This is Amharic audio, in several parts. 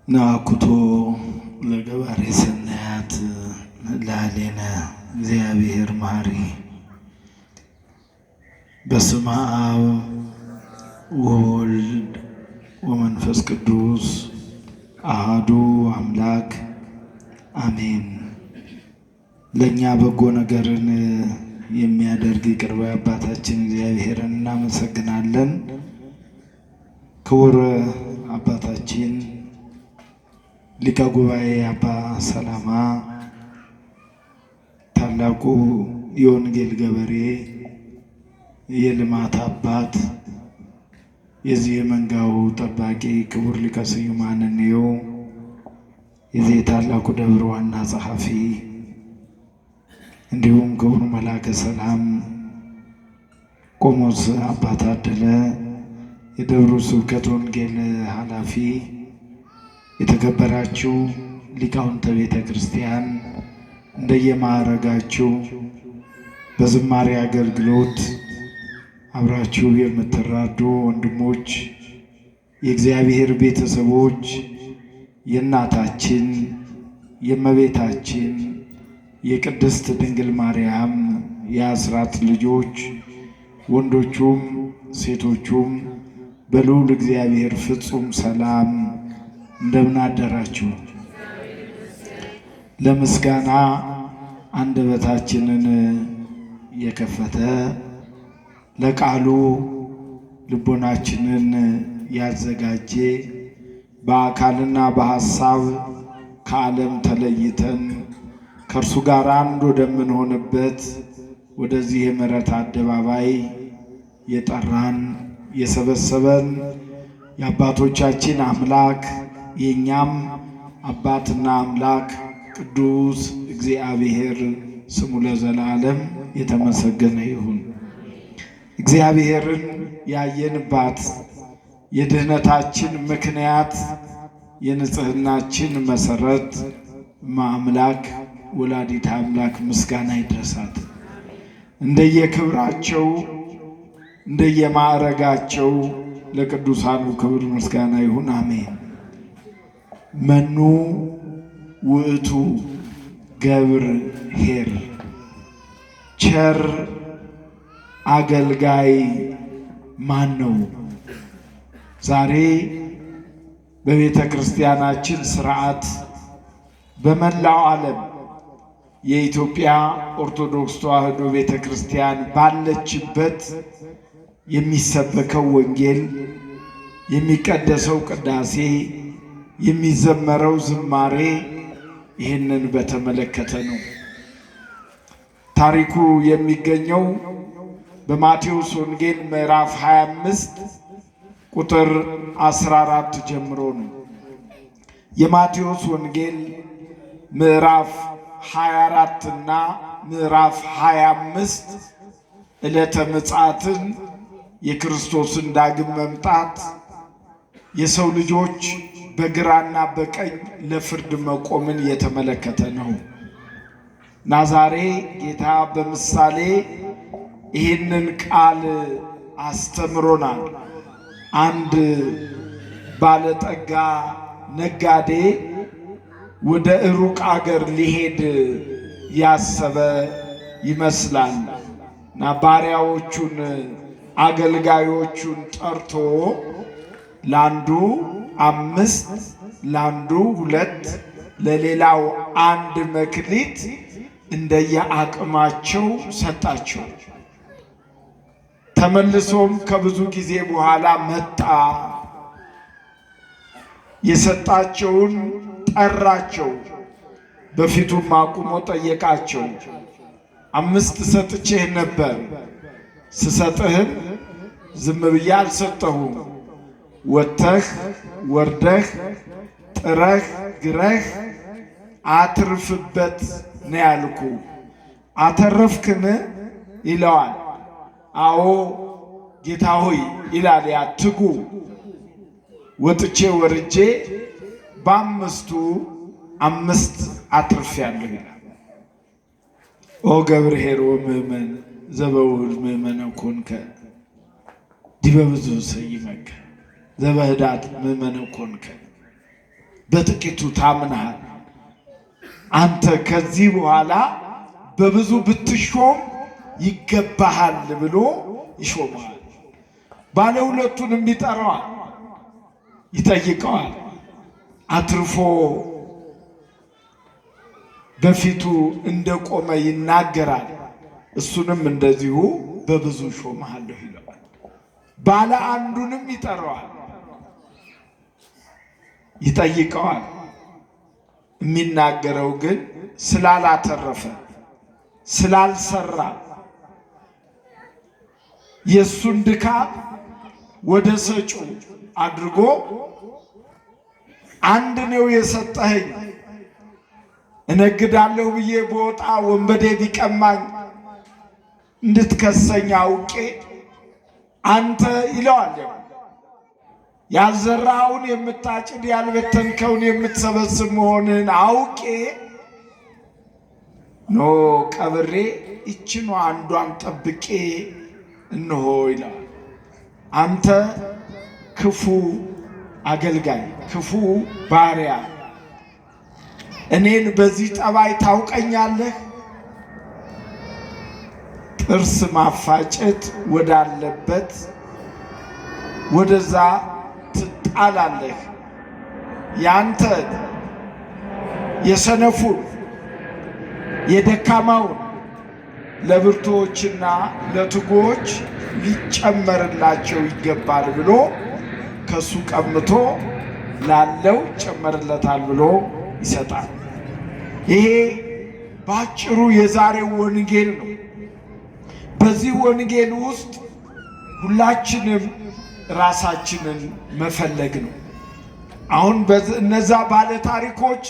ናኩቶ ለገባሬ ሰናያት ላሌነ እግዚአብሔር መሐሪ። በስመ አብ ወወልድ ወመንፈስ ቅዱስ አሐዱ አምላክ አሜን። ለእኛ በጎ ነገርን የሚያደርግ ይቅር ባይ አባታችን እግዚአብሔርን እናመሰግናለን። ክቡር አባታችን ሊቀ ጉባኤ አባ ሰላማ ታላቁ የወንጌል ገበሬ የልማት አባት የዚህ የመንጋው ጠባቂ ክቡር ሊቀ ስዩማን እንየው የዚህ ታላቁ ደብር ዋና ጸሐፊ እንዲሁም ክቡር መላከ ሰላም ቆሞስ አባ ታደለ የደብሩ ስብከተ ወንጌል ኃላፊ፣ የተከበራችሁ ሊቃውንተ ቤተ ክርስቲያን እንደየማዕረጋችሁ በዝማሬ አገልግሎት አብራችሁ የምትራዱ ወንድሞች፣ የእግዚአብሔር ቤተሰቦች፣ የእናታችን የእመቤታችን የቅድስት ድንግል ማርያም የአስራት ልጆች ወንዶቹም ሴቶቹም በልዑል እግዚአብሔር ፍጹም ሰላም እንደምን አደራችሁ? ለምስጋና አንደበታችንን የከፈተ ለቃሉ ልቦናችንን ያዘጋጀ በአካልና በሐሳብ ከዓለም ተለይተን ከእርሱ ጋር አንድ ወደምንሆንበት ወደዚህ የምሕረት አደባባይ የጠራን የሰበሰበን የአባቶቻችን አምላክ የእኛም አባትና አምላክ ቅዱስ እግዚአብሔር ስሙ ለዘላለም የተመሰገነ ይሁን። እግዚአብሔርን ያየንባት የድኅነታችን ምክንያት የንጽሕናችን መሠረት አምላክ ወላዲተ አምላክ ምስጋና ይድረሳት። እንደየክብራቸው እንደየማዕረጋቸው ለቅዱሳኑ ክብር ምስጋና ይሁን፣ አሜን። መኑ ውእቱ ገብር ኄር፣ ቸር አገልጋይ ማን ነው? ዛሬ በቤተ ክርስቲያናችን ስርዓት በመላው ዓለም የኢትዮጵያ ኦርቶዶክስ ተዋሕዶ ቤተ ክርስቲያን ባለችበት የሚሰበከው ወንጌል፣ የሚቀደሰው ቅዳሴ፣ የሚዘመረው ዝማሬ ይህንን በተመለከተ ነው። ታሪኩ የሚገኘው በማቴዎስ ወንጌል ምዕራፍ 25 ቁጥር 14 ጀምሮ ነው። የማቴዎስ ወንጌል ምዕራፍ 24 እና ምዕራፍ 25 ዕለተ ምጽአትን የክርስቶስን ዳግም መምጣት የሰው ልጆች በግራና በቀኝ ለፍርድ መቆምን የተመለከተ ነው እና ዛሬ ጌታ በምሳሌ ይህንን ቃል አስተምሮናል። አንድ ባለጠጋ ነጋዴ ወደ ሩቅ አገር ሊሄድ ያሰበ ይመስላል እና ባሪያዎቹን አገልጋዮቹን ጠርቶ ለአንዱ 5 ለአንዱ 2 ለሌላው 1 መክሊት እንደየአቅማቸው ሰጣቸው። ተመልሶም ከብዙ ጊዜ በኋላ መጣ። የሰጣቸውን ጠራቸው፣ በፊቱም አቁሞ ጠየቃቸው። 5 ሰጥቼህ ነበር፣ ስሰጥህም ዝም ብዬ አልሰጠሁም። ወጥተህ ወርደህ ጥረህ ግረህ አትርፍበት ነው ያልኩ። አተረፍክን ይለዋል። አዎ ጌታ ሆይ ይላል ያ ትጉ። ወጥቼ ወርጄ በ5 5 አትርፌአለሁ ይላል። ኦ ገብር ኄር ወምእመን ዘበውህድ ምእመነ ኮንከ ዲበ ብዙ ሰይመከ ዘበህዳት ምእመነ ኮንከ በጥቂቱ ታምነሃል። አንተ ከዚህ በኋላ በብዙ ብትሾም ይገባሃል ብሎ ይሾመዋል። ባለ ሁለቱንም ይጠራዋል፣ ይጠይቀዋል። አትርፎ በፊቱ እንደቆመ ይናገራል። እሱንም እንደዚሁ በብዙ ሾመሃለሁ ይለዋል። ባለ አንዱንም ይጠራዋል፣ ይጠይቀዋል። የሚናገረው ግን ስላላተረፈ ስላልሰራ የእሱን ድካም ወደ ሰጩ አድርጎ አንድ ነው የሰጠኸኝ፣ እነግዳለሁ ብዬ በወጣ ወንበዴ ቢቀማኝ እንድትከሰኝ አውቄ አንተ ይለዋል። ያልዘራኸውን የምታጭድ ያልበተንከውን የምትሰበስብ መሆንን አውቄ ኖ ቀብሬ ይችኑ አንዷን ጠብቄ እንሆ ይለዋል። አንተ ክፉ አገልጋይ፣ ክፉ ባሪያ፣ እኔን በዚህ ጠባይ ታውቀኛለህ? ጥርስ ማፋጨት ወዳለበት ወደዛ ትጣላለህ። ያንተ የሰነፉን የደካማውን ለብርቱዎችና ለትጉዎች ሊጨመርላቸው ይገባል ብሎ ከሱ ቀምቶ ላለው ይጨመርለታል ብሎ ይሰጣል። ይሄ ባጭሩ የዛሬው ወንጌል ነው። በዚህ ወንጌል ውስጥ ሁላችንም ራሳችንን መፈለግ ነው። አሁን እነዛ ባለ ታሪኮች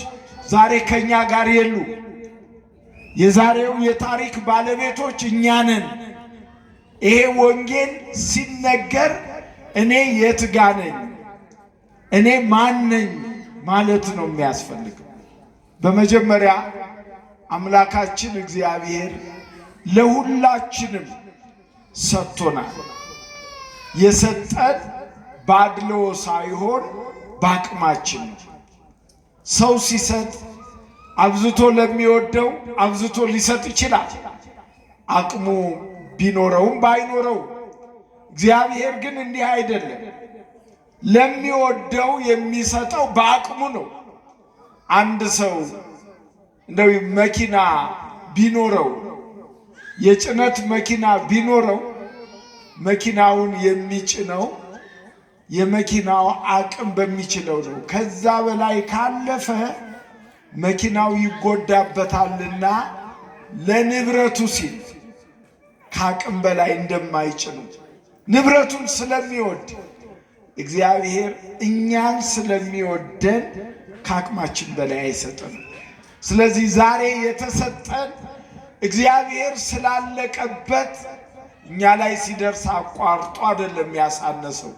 ዛሬ ከኛ ጋር የሉ። የዛሬው የታሪክ ባለቤቶች እኛ ነን። ይሄ ወንጌል ሲነገር እኔ የት ጋ ነኝ፣ እኔ ማን ነኝ ማለት ነው የሚያስፈልገው። በመጀመሪያ አምላካችን እግዚአብሔር ለሁላችንም ሰጥቶናል። የሰጠን ባድሎ ሳይሆን በአቅማችን ነው። ሰው ሲሰጥ አብዝቶ ለሚወደው አብዝቶ ሊሰጥ ይችላል፣ አቅሙ ቢኖረውም ባይኖረው። እግዚአብሔር ግን እንዲህ አይደለም። ለሚወደው የሚሰጠው በአቅሙ ነው። አንድ ሰው እንደው መኪና ቢኖረው፣ የጭነት መኪና ቢኖረው፣ መኪናውን የሚጭነው የመኪናው አቅም በሚችለው ነው። ከዛ በላይ ካለፈ መኪናው ይጎዳበታልና ለንብረቱ ሲል ከአቅም በላይ እንደማይጭኑ ንብረቱን ስለሚወድ እግዚአብሔር እኛን ስለሚወደን ከአቅማችን በላይ አይሰጠንም። ስለዚህ ዛሬ የተሰጠን እግዚአብሔር ስላለቀበት እኛ ላይ ሲደርስ አቋርጦ አይደለም ያሳነሰው፣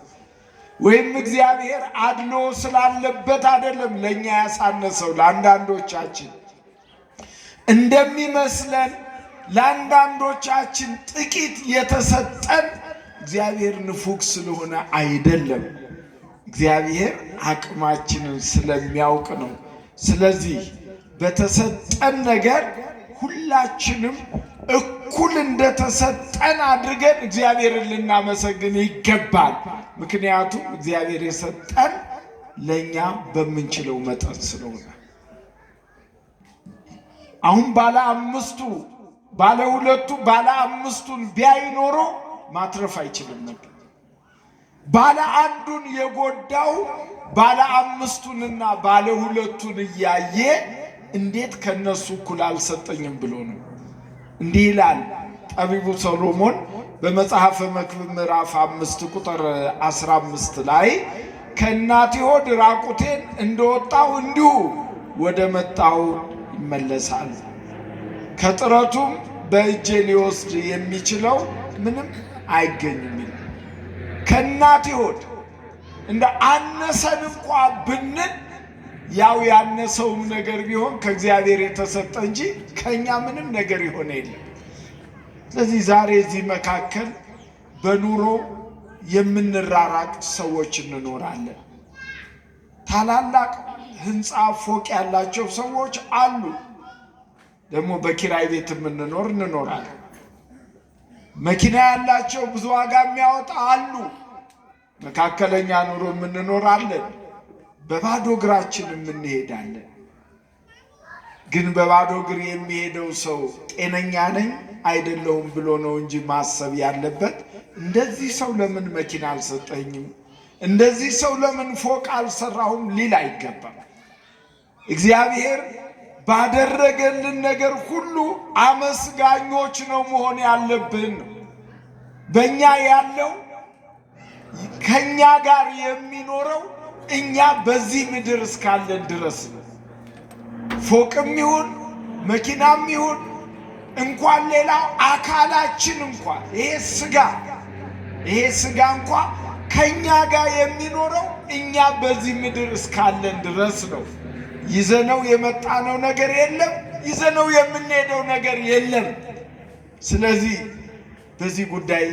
ወይም እግዚአብሔር አድሎ ስላለበት አይደለም ለኛ ያሳነሰው። ለአንዳንዶቻችን እንደሚመስለን ለአንዳንዶቻችን ጥቂት የተሰጠን እግዚአብሔር ንፉግ ስለሆነ አይደለም፣ እግዚአብሔር አቅማችንን ስለሚያውቅ ነው። ስለዚህ በተሰጠን ነገር ሁላችንም እኩል እንደተሰጠን አድርገን እግዚአብሔርን ልናመሰግን ይገባል። ምክንያቱም እግዚአብሔር የሰጠን ለኛ በምንችለው መጠን ስለሆነ። አሁን ባለ ሁለቱ ባለ አምስቱን ቢያይ ኖሮ ማትረፍ አይችልም ነበር። ባለ አንዱን የጎዳው ባለ አምስቱንና ባለ ሁለቱን እያየ እንዴት ከነሱ እኩል አልሰጠኝም ብሎ ነው። እንዲህ ይላል ጠቢቡ ሰሎሞን በመጽሐፈ መክብብ ምዕራፍ 5 ቁጥር 15 ላይ ከእናቴ ሆድ ራቁቴን እንደወጣው እንዲሁ ወደ መጣው ይመለሳል፣ ከጥረቱም በእጄ ሊወስድ የሚችለው ምንም አይገኝም። ከእናቴ ሆድ እንደ አነሰን እንኳ ብንል ያው ያነሰውም ነገር ቢሆን ከእግዚአብሔር የተሰጠ እንጂ ከኛ ምንም ነገር ይሆን የለም። ስለዚህ ዛሬ እዚህ መካከል በኑሮ የምንራራቅ ሰዎች እንኖራለን። ታላላቅ ህንፃ ፎቅ ያላቸው ሰዎች አሉ። ደግሞ በኪራይ ቤት የምንኖር እንኖራለን። መኪና ያላቸው ብዙ ዋጋ የሚያወጣ አሉ። መካከለኛ ኑሮ የምንኖራለን። በባዶ እግራችን የምንሄዳለን። ግን በባዶ እግር የሚሄደው ሰው ጤነኛ ነኝ አይደለሁም ብሎ ነው እንጂ ማሰብ ያለበት እንደዚህ ሰው ለምን መኪና አልሰጠኝም፣ እንደዚህ ሰው ለምን ፎቅ አልሰራሁም ሊል አይገባም። እግዚአብሔር ባደረገልን ነገር ሁሉ አመስጋኞች ነው መሆን ያለብን። በእኛ ያለው ከእኛ ጋር የሚኖረው እኛ በዚህ ምድር እስካለን ድረስ ነው። ፎቅም ይሁን መኪናም ይሁን እንኳን ሌላው አካላችን እንኳን ይሄ ስጋ እንኳን ከኛ ጋር የሚኖረው እኛ በዚህ ምድር እስካለን ድረስ ነው። ይዘነው የመጣነው ነገር የለም፣ ይዘነው የምንሄደው ነገር የለም። ስለዚህ በዚህ ጉዳይ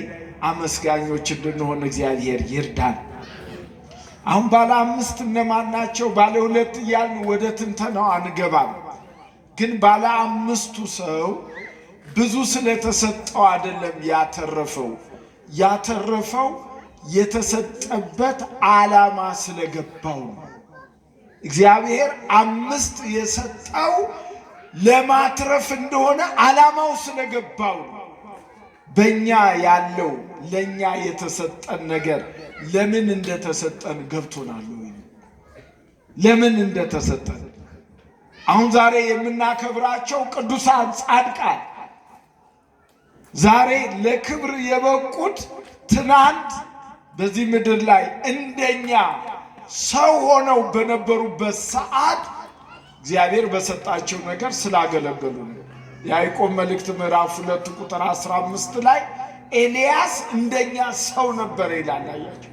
አመስጋኞች እንድንሆን እግዚአብሔር ይርዳን። አሁን ባለ አምስት እነማን ናቸው? ባለ ሁለት እያልን ወደ ትንተናው አንገባም። ግን ባለ አምስቱ ሰው ብዙ ስለተሰጠው አይደለም ያተረፈው የተሰጠበት ዓላማ ስለገባው ነው። እግዚአብሔር አምስት የሰጠው ለማትረፍ እንደሆነ ዓላማው ስለገባው ነው። በእኛ ያለው ለእኛ የተሰጠን ነገር ለምን እንደተሰጠን ገብቶናል ወይ? ለምን እንደተሰጠን አሁን ዛሬ የምናከብራቸው ቅዱሳን ጻድቃን ዛሬ ለክብር የበቁት ትናንት በዚህ ምድር ላይ እንደኛ ሰው ሆነው በነበሩበት ሰዓት እግዚአብሔር በሰጣቸው ነገር ስላገለገሉ ነው። ያዕቆብ መልእክት ምዕራፍ 2 ቁጥር 15 ላይ ኤልያስ እንደኛ ሰው ነበር ይላል። አያችሁ፣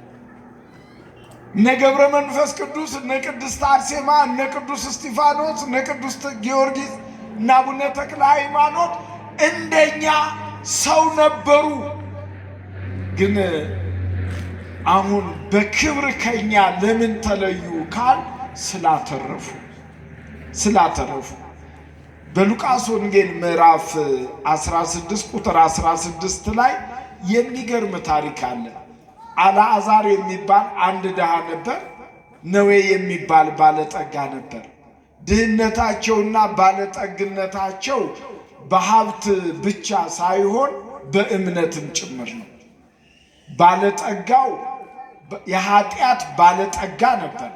እነ ገብረ መንፈስ ቅዱስ፣ እነ ቅድስት አርሴማ፣ እነ ቅዱስ እስጢፋኖስ፣ እነ ቅዱስ ጊዮርጊስ እና አቡነ ተክለ ሃይማኖት እንደኛ ሰው ነበሩ። ግን አሁን በክብር ከኛ ለምን ተለዩ ካል ስላተረፉ በሉቃስ ወንጌል ምዕራፍ 16 ቁጥር 16 ላይ የሚገርም ታሪክ አለ። አልዓዛር የሚባል አንድ ድሃ ነበር። ነዌ የሚባል ባለጠጋ ነበር። ድህነታቸውና ባለጠግነታቸው በሀብት ብቻ ሳይሆን በእምነትም ጭምር ነው። ባለጠጋው የኃጢአት ባለጠጋ ነበር።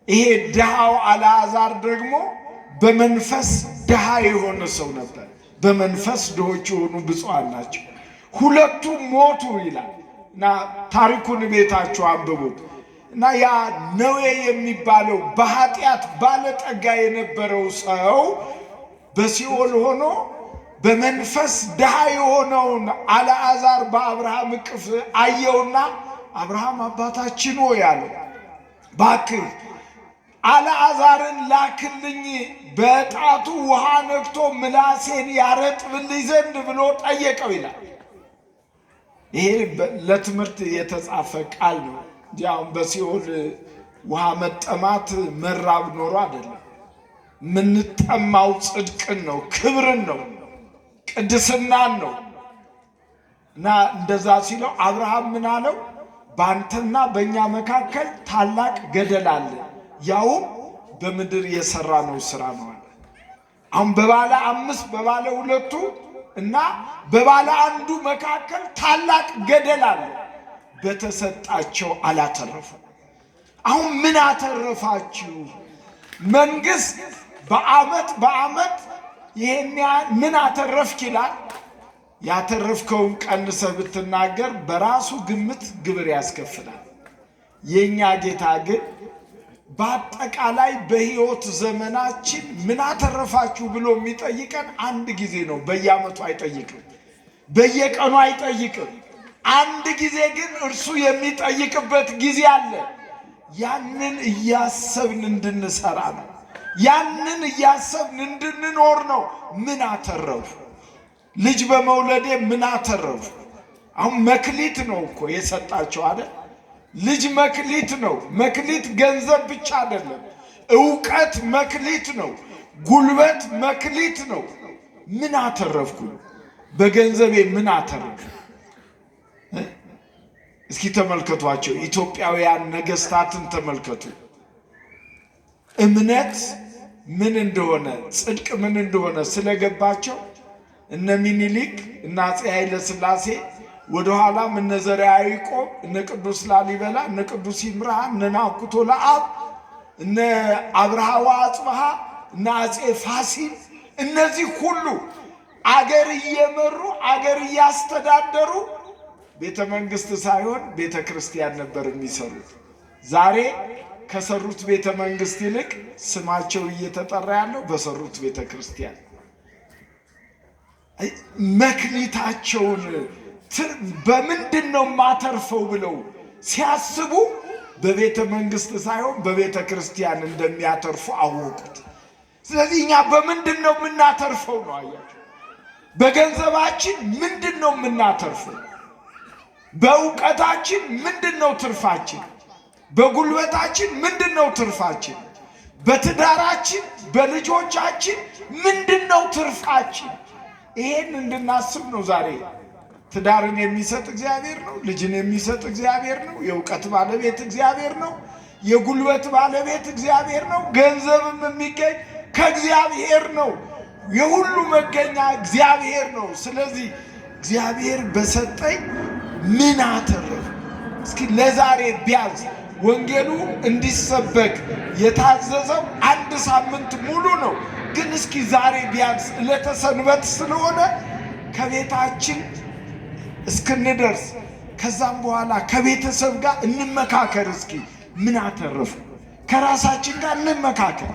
ይሄ ድሃው አልዓዛር ደግሞ በመንፈስ ድሃ የሆነ ሰው ነበር። በመንፈስ ድሆች የሆኑ ብፁዓን ናቸው። ሁለቱም ሞቱ ይላል እና ታሪኩን ቤታችሁ አንብቡት። እና ያ ነዌ የሚባለው በኃጢአት ባለጠጋ የነበረው ሰው በሲኦል ሆኖ በመንፈስ ድሃ የሆነውን አልዓዛር በአብርሃም እቅፍ አየውና አብርሃም አባታችን ሆይ አለው፣ እባክህ አልዓዛርን ላክልኝ በጣቱ ውሃ ነክቶ ምላሴን ያረጥብልኝ ዘንድ ብሎ ጠየቀው ይላል። ይሄ ለትምህርት የተጻፈ ቃል ነው። ያው በሲኦል ውሃ መጠማት መራብ ኖሮ አይደለም። የምንጠማው ጽድቅን ነው፣ ክብርን ነው፣ ቅድስናን ነው። እና እንደዛ ሲለው አብርሃም ምን አለው? በአንተና በእኛ መካከል ታላቅ ገደል አለ፣ ያውም በምድር የሰራ ነው ስራ ነው አለ። አሁን በባለ አምስት በባለ ሁለቱ እና በባለ አንዱ መካከል ታላቅ ገደል አለ። በተሰጣቸው አላተረፉ። አሁን ምን አተረፋችሁ? መንግስት በአመት ይሄን ምን አተረፍክ ይላል። ያተረፍከውን ቀንሰህ ብትናገር በራሱ ግምት ግብር ያስከፍላል። የኛ ጌታ ግን በአጠቃላይ በሕይወት ዘመናችን ምን አተረፋችሁ ብሎ የሚጠይቀን አንድ ጊዜ ነው። በየዓመቱ አይጠይቅም፣ በየቀኑ አይጠይቅም። አንድ ጊዜ ግን እርሱ የሚጠይቅበት ጊዜ አለ። ያንን እያሰብን እንድንሰራ ነው። ያንን እያሰብን እንድንኖር ነው። ምን አተረፉ? ልጅ በመውለዴ ምን አተረፉ? አሁን መክሊት ነው እኮ የሰጣቸው አይደል? ልጅ መክሊት ነው። መክሊት ገንዘብ ብቻ አይደለም። እውቀት መክሊት ነው። ጉልበት መክሊት ነው። ምን አተረፍኩኝ? በገንዘቤ ምን አተረፍኩ? እስኪ ተመልከቷቸው። ኢትዮጵያውያን ነገስታትን ተመልከቱ። እምነት ምን እንደሆነ ጽድቅ ምን እንደሆነ ስለገባቸው እነ ሚኒሊክ እና አፄ ኃይለ ሥላሴ ወደኋላም እነ ዘርዓ ያዕቆብ እነ ቅዱስ ላሊበላ እነ ቅዱስ ይምርሃ እነ ናኩቶ ለአብ እነ አብርሃ ወአጽብሃ እነ አፄ ፋሲል እነዚህ ሁሉ አገር እየመሩ አገር እያስተዳደሩ ቤተ መንግስት ሳይሆን ቤተ ክርስቲያን ነበር የሚሰሩት። ዛሬ ከሰሩት ቤተ መንግስት ይልቅ ስማቸው እየተጠራ ያለው በሰሩት ቤተ ክርስቲያን። መክሊታቸውን በምንድን ነው ማተርፈው ብለው ሲያስቡ በቤተ መንግስት ሳይሆን በቤተ ክርስቲያን እንደሚያተርፉ አወቁት። ስለዚህ እኛ በምንድን ነው የምናተርፈው ነው? አያችሁ፣ በገንዘባችን ምንድን ነው የምናተርፈው? በእውቀታችን ምንድን ነው ትርፋችን? በጉልበታችን ምንድን ነው ትርፋችን? በትዳራችን በልጆቻችን ምንድን ነው ትርፋችን? ይሄን እንድናስብ ነው ዛሬ። ትዳርን የሚሰጥ እግዚአብሔር ነው። ልጅን የሚሰጥ እግዚአብሔር ነው። የእውቀት ባለቤት እግዚአብሔር ነው። የጉልበት ባለቤት እግዚአብሔር ነው። ገንዘብም የሚገኝ ከእግዚአብሔር ነው። የሁሉ መገኛ እግዚአብሔር ነው። ስለዚህ እግዚአብሔር በሰጠኝ ምን አተረፍ? እስኪ ለዛሬ ቢያንስ ወንጌሉ እንዲሰበክ የታዘዘው 1 ሳምንት ሙሉ ነው። ግን እስኪ ዛሬ ቢያንስ ዕለተ ሰንበት ስለሆነ ከቤታችን እስክንደርስ ከዛም በኋላ ከቤተሰብ ጋር እንመካከር። እስኪ ምን አተረፉ? ከራሳችን ጋር እንመካከር።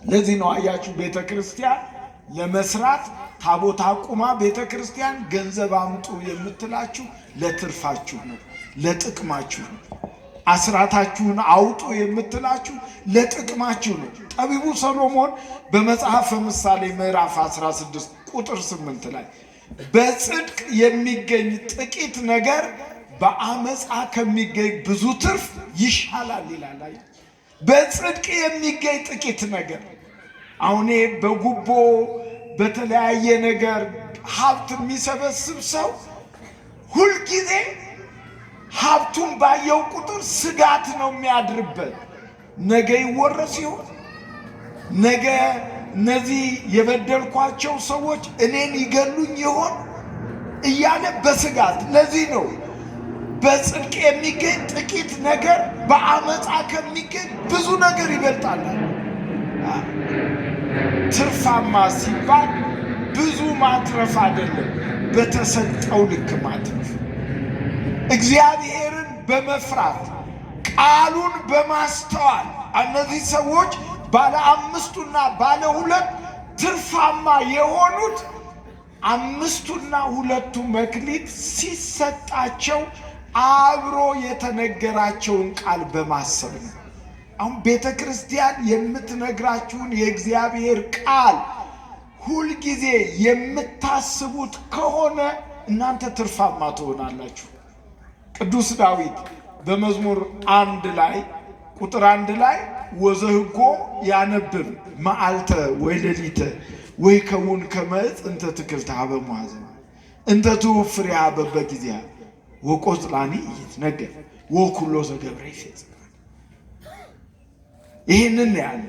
ለዚህ ነው አያችሁ ቤተ ክርስቲያን ለመስራት ታቦት አቁማ ቤተ ክርስቲያን ገንዘብ አምጡ የምትላችሁ ለትርፋችሁ ነው፣ ለጥቅማችሁ ነው። አስራታችሁን አውጡ የምትላችሁ ለጥቅማችሁ ነው። ጠቢቡ ሰሎሞን በመጽሐፈ ምሳሌ ምዕራፍ 16 ቁጥር 8 ላይ በጽድቅ የሚገኝ ጥቂት ነገር በአመፃ ከሚገኝ ብዙ ትርፍ ይሻላል ይላል። በጽድቅ የሚገኝ ጥቂት ነገር። አሁን በጉቦ በተለያየ ነገር ሀብት የሚሰበስብ ሰው ሁልጊዜ ሀብቱን ባየው ቁጥር ስጋት ነው የሚያድርበት። ነገ ይወረስ ይሆን? ነገ እነዚህ የበደልኳቸው ሰዎች እኔን ይገሉኝ ይሆን እያለ በስጋት። ለዚህ ነው በጽድቅ የሚገኝ ጥቂት ነገር በአመፃ ከሚገኝ ብዙ ነገር ይበልጣል። ትርፋማ ሲባል ብዙ ማትረፍ አይደለም፣ በተሰጠው ልክ ማትረፍ። እግዚአብሔርን በመፍራት ቃሉን በማስተዋል እነዚህ ሰዎች ባለ 5ቱና ባለ 2 ትርፋማ የሆኑት 5ቱና 2ቱ መክሊት ሲሰጣቸው አብሮ የተነገራቸውን ቃል በማሰብ ነው። አሁን ቤተ ክርስቲያን የምትነግራችሁን የእግዚአብሔር ቃል ሁልጊዜ የምታስቡት ከሆነ እናንተ ትርፋማ ትሆናላችሁ። ቅዱስ ዳዊት በመዝሙር 1 ላይ ቁጥር 1 ላይ ወዘህጎ ያነብብ መዓልተ ወይ ሌሊተ ወይ ከውን ከመጽ እንተ ትክልተ ሀበ መዋዘን እንተ ትውፍሬ ሀበበ ጊዜያ ወቆጽላኒ ይትነገር ወኩሎ ዘገብረ ይፈጽም። ይህንን ያለ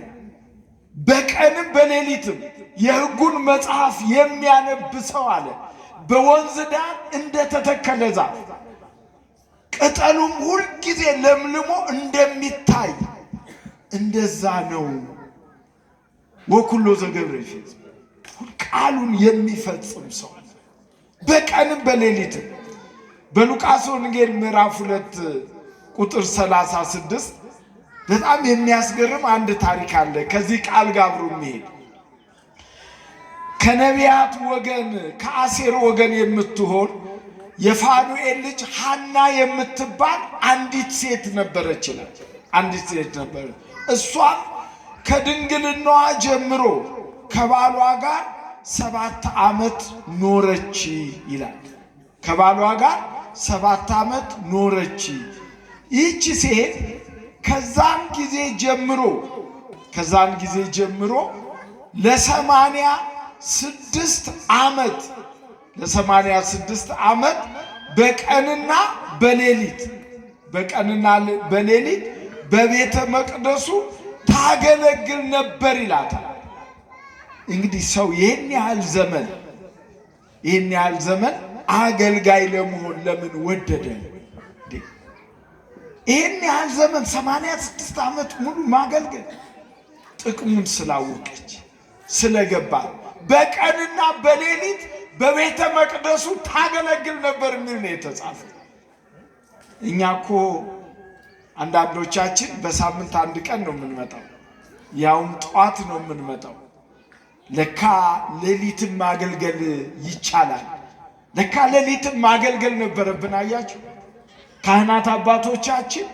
በቀንም በሌሊትም የሕጉን መጽሐፍ የሚያነብ ሰው አለ በወንዝ ዳር እንደተተከለ ዛፍ ቅጠሉም ሁልጊዜ ለምልሞ እንደሚታይ እንደዛ ነው። ወኩሎ ዘገብረ ይፈጽም፣ ቃሉን የሚፈጽም ሰው በቀንም በሌሊትም። በሉቃስ ወንጌል ምዕራፍ 2 ቁጥር 36 በጣም የሚያስገርም አንድ ታሪክ አለ። ከዚህ ቃል ጋር አብሮ የሚሄድ ከነቢያት ወገን ከአሴር ወገን የምትሆን የፋኑኤል ልጅ ሐና የምትባል አንዲት ሴት ነበረች። አንዲት ሴት ነበረች። እሷም ከድንግልናዋ ጀምሮ ከባሏ ጋር 7 ዓመት ኖረች ይላል። ከባሏ ጋር 7 ዓመት ኖረች። ይህች ሴት ከዛም ጊዜ ጀምሮ ከዛን ጊዜ ጀምሮ ለ86 ዓመት በቀንና በሌሊት በቤተ መቅደሱ ታገለግል ነበር ይላታል። እንግዲህ ሰው ይህን ያህል ዘመን አገልጋይ ለመሆን ለምን ወደደ? ይህን ያህል ዘመን 86 ዓመት ሙሉ ማገልገል ጥቅሙን ስላወቀች ስለገባ በቀንና በሌሊት በቤተ መቅደሱ ታገለግል ነበር የሚል ነው የተጻፈ። እኛ እኮ አንዳንዶቻችን በሳምንት አንድ ቀን ነው የምንመጣው፣ ያውም ጠዋት ነው የምንመጣው። ለካ ሌሊትም ማገልገል ይቻላል። ለካ ሌሊትም ማገልገል ነበረብን። አያችሁ፣ ካህናት አባቶቻችን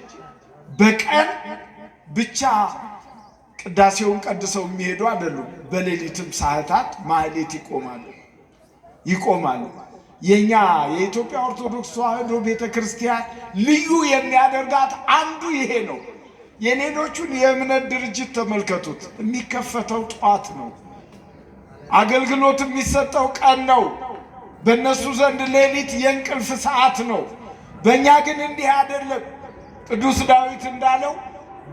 በቀን ብቻ ቅዳሴውን ቀድሰው የሚሄዱ አይደሉም። በሌሊትም ሰዓታት ማህሌት ይቆማሉ። የኛ የኢትዮጵያ ኦርቶዶክስ ተዋሕዶ ቤተክርስቲያን ልዩ የሚያደርጋት አንዱ ይሄ ነው። የሌሎቹን የእምነት ድርጅት ተመልከቱት። የሚከፈተው ጠዋት ነው። አገልግሎት የሚሰጠው ቀን ነው። በእነሱ ዘንድ ሌሊት የእንቅልፍ ሰዓት ነው። በእኛ ግን እንዲህ አይደለም። ቅዱስ ዳዊት እንዳለው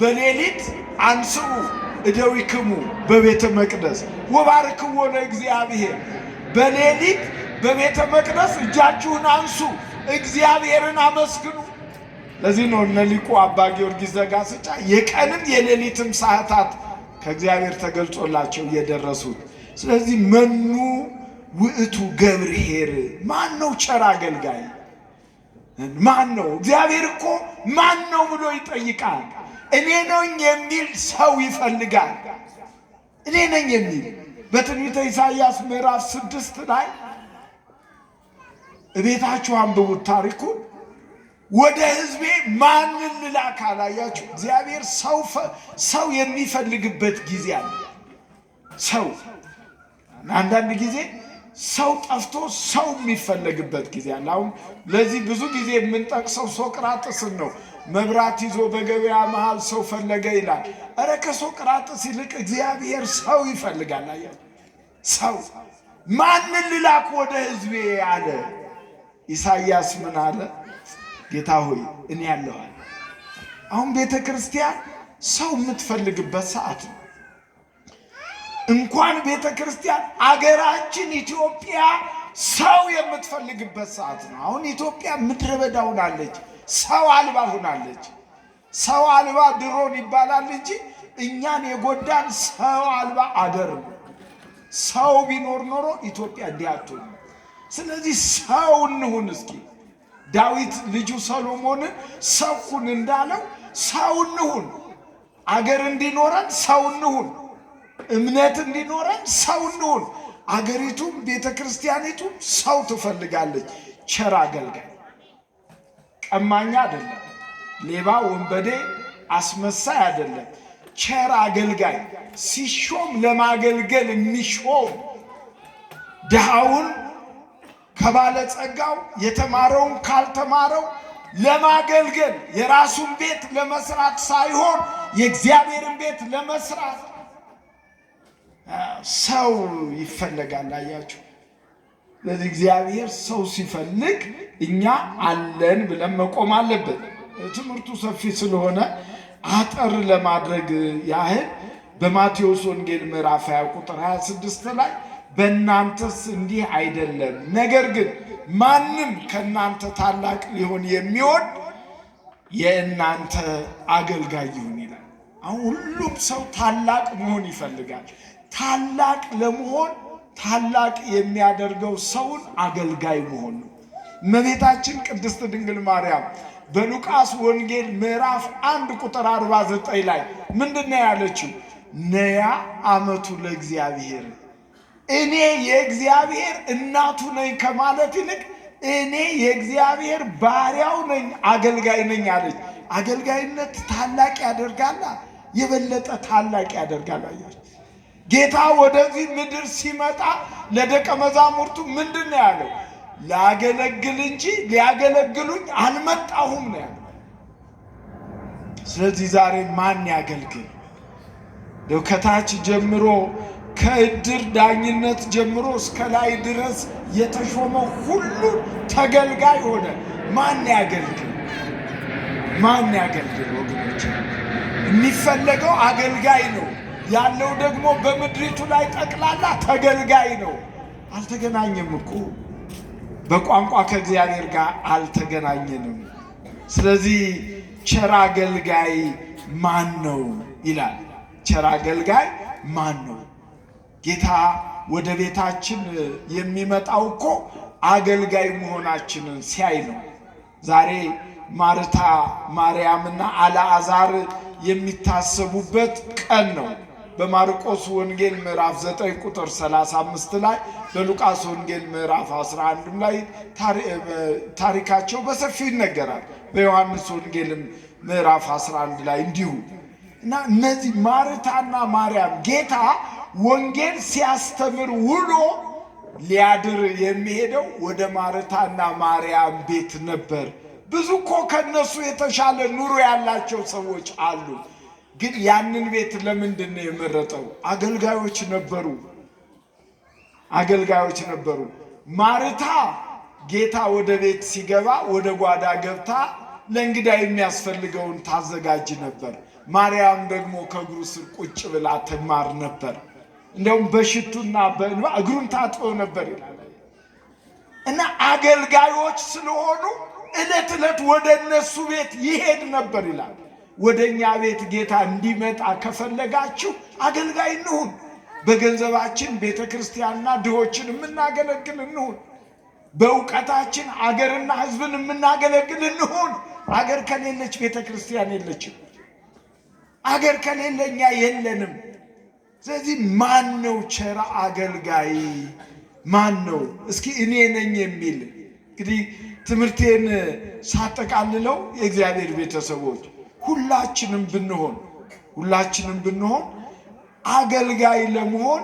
በሌሊት አንስኡ እደዊክሙ በቤተ መቅደስ ወባርክዎ ለእግዚአብሔር። በሌሊት በቤተ መቅደስ እጃችሁን አንሱ፣ እግዚአብሔርን አመስግኑ። ለዚህ ነው እነ ሊቁ አባ ጊዮርጊስ ዘጋስጫ የቀንም የሌሊትም ሰዓታት ከእግዚአብሔር ተገልጾላቸው እየደረሱት። ስለዚህ መኑ ውእቱ ገብርኄር፣ ማን ነው ቸር አገልጋይ? ማን ነው? እግዚአብሔር እኮ ማን ነው ብሎ ይጠይቃል። እኔ ነኝ የሚል ሰው ይፈልጋል። እኔ ነኝ የሚል በትንቢተ ኢሳይያስ ምዕራፍ 6 ላይ እቤታችሁ አንብቡት ታሪኩን። ወደ ሕዝቤ ማንን ልላክ አላያችሁ? እግዚአብሔር ሰው የሚፈልግበት ጊዜ አለ። ሰው አንዳንድ ጊዜ ሰው ጠፍቶ ሰው የሚፈለግበት ጊዜ አለ። አሁን ለዚህ ብዙ ጊዜ የምንጠቅሰው ሶቅራጥስን ነው። መብራት ይዞ በገበያ መሃል ሰው ፈለገ ይላል። እረ ከሶቅራጥስ ይልቅ እግዚአብሔር ሰው ይፈልጋል። አያችሁ፣ ሰው ማንን ልላክ ወደ ሕዝቤ አለ። ኢሳይያስ ምን አለ? ጌታ ሆይ እኔ ያለዋል። አሁን ቤተ ክርስቲያን ሰው የምትፈልግበት ሰዓት ነው። እንኳን ቤተ ክርስቲያን አገራችን ኢትዮጵያ ሰው የምትፈልግበት ሰዓት ነው። አሁን ኢትዮጵያ ምድረ በዳ ሆናለች፣ ሰው አልባ ሆናለች። ሰው አልባ ድሮን ይባላል እንጂ እኛን የጎዳን ሰው አልባ አገር ነው። ሰው ቢኖር ኖሮ ኢትዮጵያ እንዲህ አትሆንም። ስለዚህ ሰው እንሁን። እስኪ ዳዊት ልጁ ሰሎሞንን ሰው ሁን እንዳለው ሰው እንሁን። አገር እንዲኖረን ሰው እንሁን። እምነት እንዲኖረን ሰው እንሁን። አገሪቱም ቤተ ክርስቲያኒቱም ሰው ትፈልጋለች። ቸር አገልጋይ፣ ቀማኛ አይደለም፣ ሌባ፣ ወንበዴ፣ አስመሳይ አይደለም። ቸር አገልጋይ ሲሾም ለማገልገል የሚሾም ድሃውን ከባለጸጋው የተማረውን ካልተማረው ለማገልገል የራሱን ቤት ለመስራት ሳይሆን የእግዚአብሔርን ቤት ለመስራት ሰው ይፈልጋል። አያችሁ፣ ስለዚህ እግዚአብሔር ሰው ሲፈልግ እኛ አለን ብለን መቆም አለብን። ትምህርቱ ሰፊ ስለሆነ አጠር ለማድረግ ያህል በማቴዎስ ወንጌል ምዕራፍ 20 ቁጥር 26 ላይ በእናንተስ እንዲህ አይደለም፣ ነገር ግን ማንም ከእናንተ ታላቅ ሊሆን የሚወድ የእናንተ አገልጋይ ይሁን ይላል። አሁን ሁሉም ሰው ታላቅ መሆን ይፈልጋል። ታላቅ ለመሆን ታላቅ የሚያደርገው ሰውን አገልጋይ መሆን ነው። እመቤታችን ቅድስት ድንግል ማርያም በሉቃስ ወንጌል ምዕራፍ 1 ቁጥር 49 ላይ ምንድነው ያለችው? ነያ አመቱ ለእግዚአብሔር፣ እኔ የእግዚአብሔር እናቱ ነኝ ከማለት ይልቅ እኔ የእግዚአብሔር ባሪያው ነኝ፣ አገልጋይ ነኝ አለች። አገልጋይነት ታላቅ ያደርጋል፣ የበለጠ ታላቅ ያደርጋል። አያችሁ፣ ጌታ ወደዚህ ምድር ሲመጣ ለደቀ መዛሙርቱ ምንድን ነው ያለው? ላገለግል እንጂ ሊያገለግሉኝ አልመጣሁም ነው ያለው። ስለዚህ ዛሬ ማን ያገልግል? ከታች ጀምሮ ከእድር ዳኝነት ጀምሮ እስከ ላይ ድረስ የተሾመው ሁሉ ተገልጋይ ሆነ። ማን ያገልግል? ማን ያገልግል? ወገኖች የሚፈለገው አገልጋይ ነው። ያለው ደግሞ በምድሪቱ ላይ ጠቅላላ ተገልጋይ ነው። አልተገናኘም እኮ በቋንቋ ከእግዚአብሔር ጋር አልተገናኘንም። ስለዚህ ቸር አገልጋይ ማን ነው ይላል። ቸር አገልጋይ ማን ነው? ጌታ ወደ ቤታችን የሚመጣው እኮ አገልጋይ መሆናችንን ሲያይ ነው። ዛሬ ማርታ ማርያምና አልዓዛር የሚታሰቡበት ቀን ነው። በማርቆስ ወንጌል ምዕራፍ 9 ቁጥር 35 ላይ፣ በሉቃስ ወንጌል ምዕራፍ 11 ላይ ታሪካቸው በሰፊው ይነገራል። በዮሐንስ ወንጌልም ምዕራፍ 11 ላይ እንዲሁ እና እነዚህ ማርታና ማርያም ጌታ ወንጌል ሲያስተምር ውሎ ሊያድር የሚሄደው ወደ ማርታና ማርያም ቤት ነበር። ብዙ እኮ ከነሱ የተሻለ ኑሮ ያላቸው ሰዎች አሉ። ግን ያንን ቤት ለምንድን ነው የመረጠው? አገልጋዮች ነበሩ። አገልጋዮች ነበሩ። ማርታ ጌታ ወደ ቤት ሲገባ ወደ ጓዳ ገብታ ለእንግዳ የሚያስፈልገውን ታዘጋጅ ነበር። ማርያም ደግሞ ከእግሩ ስር ቁጭ ብላ ትማር ነበር። እንደውም በሽቱና በእንባ እግሩን ታጥበው ነበር ይላል። እና አገልጋዮች ስለሆኑ ዕለት ዕለት ወደ እነሱ ቤት ይሄድ ነበር ይላል። ወደ እኛ ቤት ጌታ እንዲመጣ ከፈለጋችሁ አገልጋይ እንሁን። በገንዘባችን ቤተ ክርስቲያንና ድሆችን የምናገለግል እንሁን። በእውቀታችን አገርና ሕዝብን የምናገለግል እንሁን። አገር ከሌለች ቤተ ክርስቲያን የለችም። አገር ከሌለ እኛ የለንም። ስለዚህ ማን ነው ቸር አገልጋይ? ማን ነው? እስኪ እኔ ነኝ የሚል እንግዲህ ትምህርቴን ሳጠቃልለው የእግዚአብሔር ቤተሰቦች ሁላችንም ብንሆን አገልጋይ ለመሆን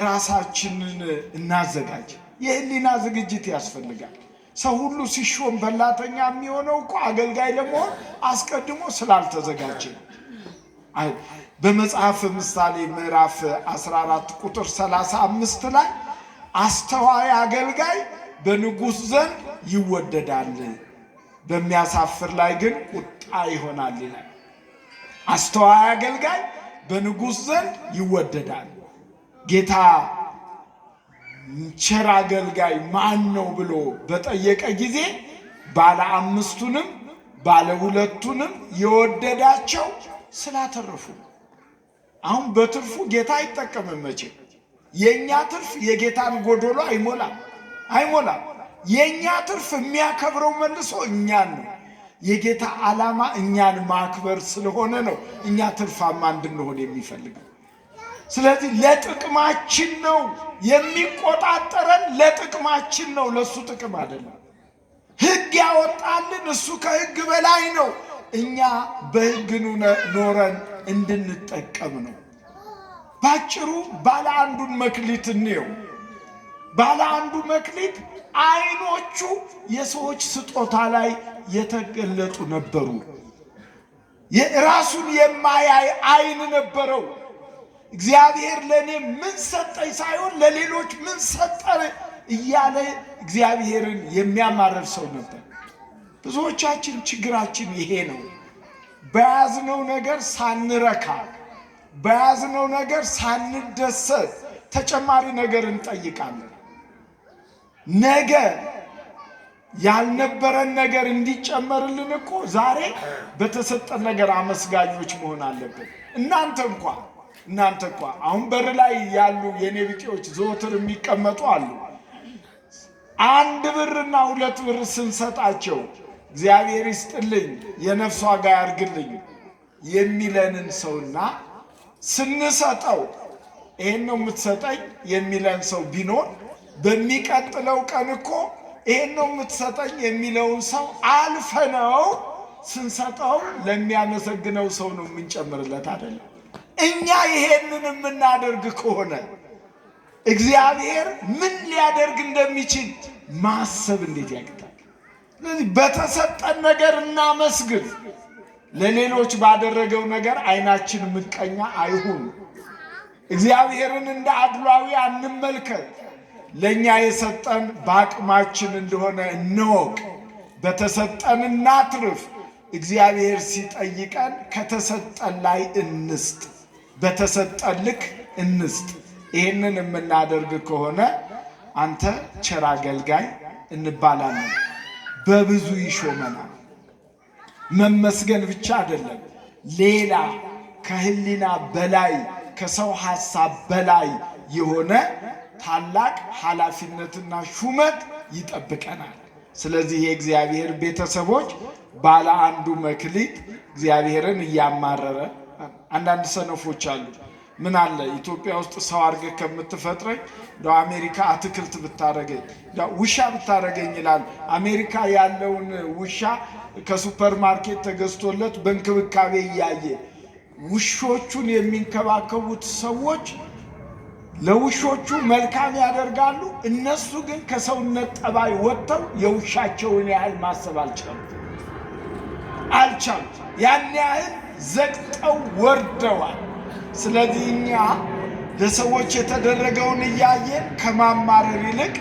ራሳችንን እናዘጋጅ። የህሊና ዝግጅት ያስፈልጋል። ሰው ሁሉ ሲሾም በላተኛ የሚሆነው እኮ አገልጋይ ለመሆን አስቀድሞ ስላልተዘጋጀ ነው። በመጽሐፍ ምሳሌ ምዕራፍ 14 ቁጥር 35 ላይ አስተዋይ አገልጋይ በንጉሥ ዘንድ ይወደዳል፣ በሚያሳፍር ላይ ግን ቁጣ ይሆናል ይላል። አስተዋይ አገልጋይ በንጉሥ ዘንድ ይወደዳል። ጌታ ቸር አገልጋይ ማን ነው ብሎ በጠየቀ ጊዜ ባለ አምስቱንም ባለ ሁለቱንም የወደዳቸው ስላተረፉ። አሁን በትርፉ ጌታ አይጠቀምም። መቼ የኛ ትርፍ የጌታን ጎዶሎ አይሞላም። የኛ ትርፍ የሚያከብረው መልሶ እኛን ነው። የጌታ ዓላማ እኛን ማክበር ስለሆነ ነው እኛ ትርፋማ እንድንሆን የሚፈልገው። ስለዚህ ለጥቅማችን ነው የሚቆጣጠረን፣ ለጥቅማችን ነው፣ ለሱ ጥቅም አይደለም። ሕግ ያወጣልን እሱ ከሕግ በላይ ነው። እኛ በሕግ ኖረን እንድንጠቀም ነው። ባጭሩ ባለ አንዱን መክሊት እንየው። ባለ አንዱ መክሊት አይኖቹ የሰዎች ስጦታ ላይ የተገለጡ ነበሩ። የራሱን የማያይ አይን ነበረው። እግዚአብሔር ለእኔ ምን ሰጠኝ ሳይሆን ለሌሎች ምን ሰጠን እያለ እግዚአብሔርን የሚያማርር ሰው ነበር። ብዙዎቻችን ችግራችን ይሄ ነው። በያዝነው ነገር ሳንረካ፣ በያዝነው ነገር ሳንደሰት ተጨማሪ ነገር እንጠይቃለን። ነገ ያልነበረን ነገር እንዲጨመርልን እኮ ዛሬ በተሰጠን ነገር አመስጋኞች መሆን አለብን። እናንተ እንኳ አሁን በር ላይ ያሉ የኔ ቢጤዎች ዘወትር የሚቀመጡ አሉ። 1 ብርና 2 ብር ስንሰጣቸው እግዚአብሔር ይስጥልኝ የነፍስ ዋጋ ያርግልኝ የሚለንን ሰውና ስንሰጠው ይሄን ነው የምትሰጠኝ የሚለን ሰው ቢኖር በሚቀጥለው ቀን እኮ ይሄን ነው የምትሰጠኝ የሚለውን ሰው አልፈነው ስንሰጠው ለሚያመሰግነው ሰው ነው የምንጨምርለት አይደለም። እኛ ይሄንን የምናደርግ ከሆነ እግዚአብሔር ምን ሊያደርግ እንደሚችል ማሰብ እንዴት ያቅታል? ስለዚህ በተሰጠን ነገር እናመስግን። ለሌሎች ባደረገው ነገር አይናችን ምቀኛ አይሁን። እግዚአብሔርን እንደ አድሏዊ አንመልከት። ለእኛ የሰጠን በአቅማችን እንደሆነ እንወቅ። በተሰጠን እናትርፍ። እግዚአብሔር ሲጠይቀን ከተሰጠን ላይ እንስጥ፣ በተሰጠን ልክ እንስጥ። ይህንን የምናደርግ ከሆነ አንተ ቸር አገልጋይ እንባላለን። በብዙ ይሾመናል። መመስገን ብቻ አይደለም፣ ሌላ ከህሊና በላይ ከሰው ሐሳብ በላይ የሆነ ታላቅ ኃላፊነትና ሹመት ይጠብቀናል። ስለዚህ የእግዚአብሔር ቤተሰቦች ባለ አንዱ መክሊት እግዚአብሔርን እያማረረ አንዳንድ ሰነፎች አሉ። ምን አለ ኢትዮጵያ ውስጥ ሰው አድርገህ ከምትፈጥረኝ እንደው አሜሪካ አትክልት ብታረገኝ፣ ውሻ ብታረገኝ ይላል። አሜሪካ ያለውን ውሻ ከሱፐር ማርኬት ተገዝቶለት በእንክብካቤ እያየ ውሾቹን የሚንከባከቡት ሰዎች ለውሾቹ መልካም ያደርጋሉ። እነሱ ግን ከሰውነት ጠባይ ወጥተው የውሻቸውን ያህል ማሰብ አልቻሉም። ያን ያህል ዘግጠው ወርደዋል። ስለዚህ እኛ ለሰዎች የተደረገውን እያየን ከማማረር ይልቅ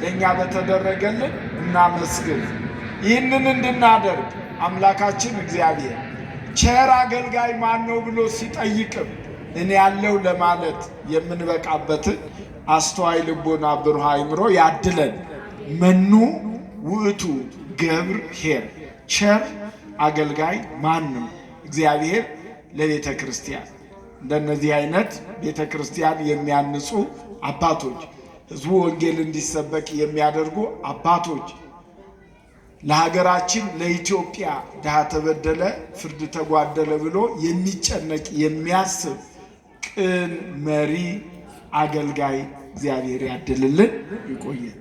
ለእኛ በተደረገልን እናመስግን። ይህንን እንድናደርግ አምላካችን እግዚአብሔር ቸር አገልጋይ ማን ነው ብሎ ሲጠይቅም እኔ ያለው ለማለት የምንበቃበትን አስተዋይ ልቦና ብሩህ አእምሮ ያድለን። መኑ ውእቱ ገብር ኄር፣ ቸር አገልጋይ ማን ነው? እግዚአብሔር ለቤተ ክርስቲያን እንደነዚህ አይነት ቤተ ክርስቲያን የሚያንጹ አባቶች፣ ሕዝቡ ወንጌል እንዲሰበክ የሚያደርጉ አባቶች፣ ለሀገራችን ለኢትዮጵያ ድሃ ተበደለ ፍርድ ተጓደለ ብሎ የሚጨነቅ የሚያስብ ቅን መሪ አገልጋይ እግዚአብሔር ያድልልን። ይቆየን።